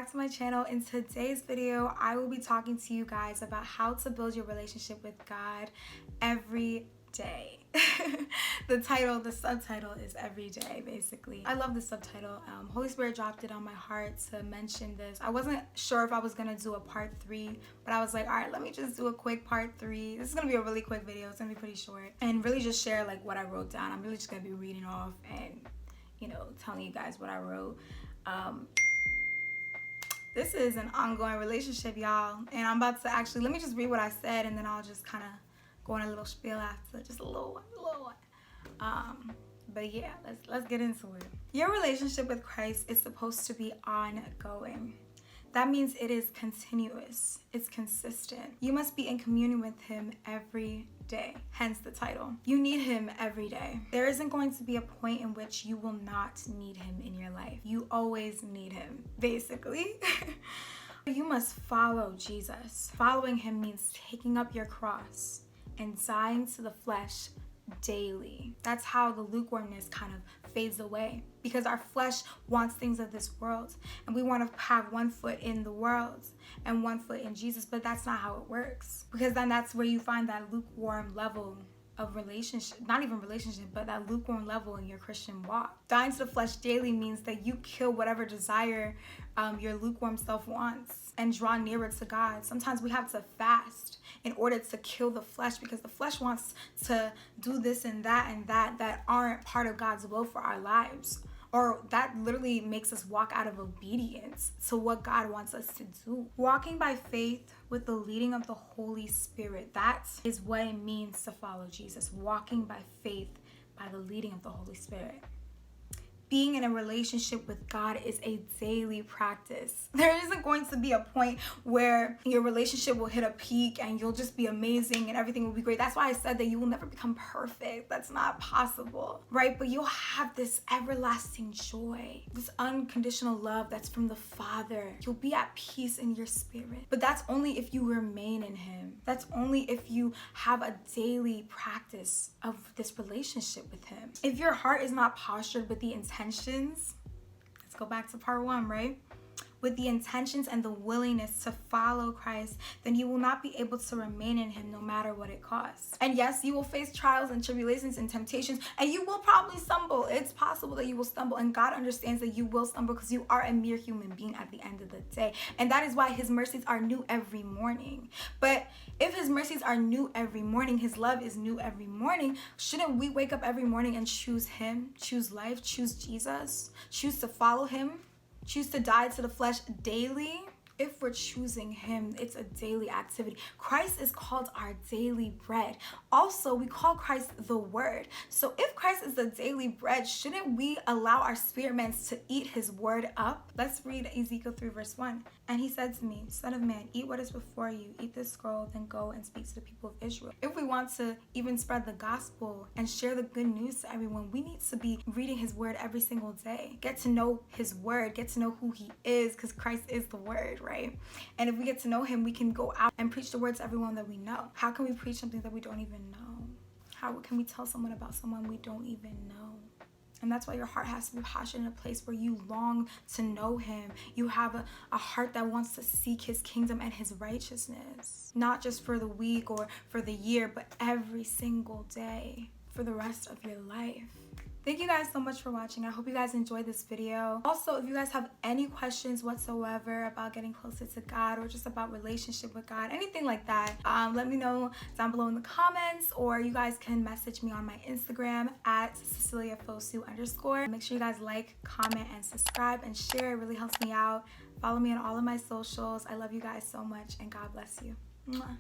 back to my channel. In today's video, I will be talking to you guys about how to build your relationship with God every day. The subtitle is every day, basically. I love the subtitle. Holy Spirit dropped it on my heart to mention this. I wasn't sure if I was gonna do a part 3, but I was like, all right, let me just do a quick part 3. This is gonna be a really quick video. It's gonna be pretty short and really just share like what I wrote down. I'm really just gonna be reading off and, you know, telling you guys what I wrote. This is an ongoing relationship, y'all, and I'm about to actually, let me just read what I said and then I'll just kind of go on a little spiel after, just a little one. But yeah, let's get into it. Your relationship with Christ is supposed to be ongoing. That means it is continuous, it's consistent. You must be in communion with him every day, hence the title. You need him every day. There isn't going to be a point in which you will not need him in your life. You always need him, basically. You must follow Jesus. Following him means taking up your cross and dying to the flesh daily. That's how the lukewarmness kind of fades away, because our flesh wants things of this world and we want to have one foot in the world and one foot in Jesus, but that's not how it works, because then that's where you find that lukewarm level of relationship, not even relationship, but that lukewarm level in your Christian walk. Dying to the flesh daily means that you kill whatever desire your lukewarm self wants and draw nearer to God. Sometimes we have to fast in order to kill the flesh, because the flesh wants to do this and that aren't part of God's will for our lives, or that literally makes us walk out of obedience to what God wants us to do. Walking by faith with the leading of the Holy Spirit, that is what it means to follow Jesus. Walking by faith by the leading of the Holy Spirit. Being in a relationship with God is a daily practice. There isn't going to be a point where your relationship will hit a peak and you'll just be amazing and everything will be great. That's why I said that you will never become perfect. That's not possible, right? But you'll have this everlasting joy, this unconditional love that's from the Father. You'll be at peace in your spirit. But that's only if you remain in him. That's only if you have a daily practice of this relationship with him. If your heart is not postured with the intentions, let's go back to part 1, right? With the intentions and the willingness to follow Christ, then you will not be able to remain in him no matter what it costs. And yes, you will face trials and tribulations and temptations, and you will probably stumble. It's possible that you will stumble, and God understands that you will stumble because you are a mere human being at the end of the day. And that is why his mercies are new every morning. But if his mercies are new every morning, his love is new every morning, shouldn't we wake up every morning and choose him, choose life, choose Jesus, choose to follow him? Choose to die to the flesh daily? If we're choosing him, it's a daily activity. Christ is called our daily bread. Also, we call Christ the Word. So if Christ is the daily bread, shouldn't we allow our spirit man to eat his word up? Let's read Ezekiel 3 verse 1. And he said to me, Son of man, eat what is before you. Eat this scroll, then go and speak to the people of Israel. If we want to even spread the gospel and share the good news to everyone, we need to be reading his word every single day. Get to know his word. Get to know who he is, because Christ is the word, right? And if we get to know him, we can go out and preach the word to everyone that we know. How can we preach something that we don't even know? How can we tell someone about someone we don't even know? And that's why your heart has to be passionate in a place where you long to know him. You have a heart that wants to seek his kingdom and his righteousness, not just for the week or for the year, but every single day for the rest of your life. Thank you guys so much for watching. I hope you guys enjoyed this video. Also, if you guys have any questions whatsoever about getting closer to God or just about relationship with God, anything like that, let me know down below in the comments, or you guys can message me on my Instagram at CeciliaFosu_. Make sure you guys like, comment, and subscribe and share. It really helps me out. Follow me on all of my socials. I love you guys so much, and God bless you. Mwah.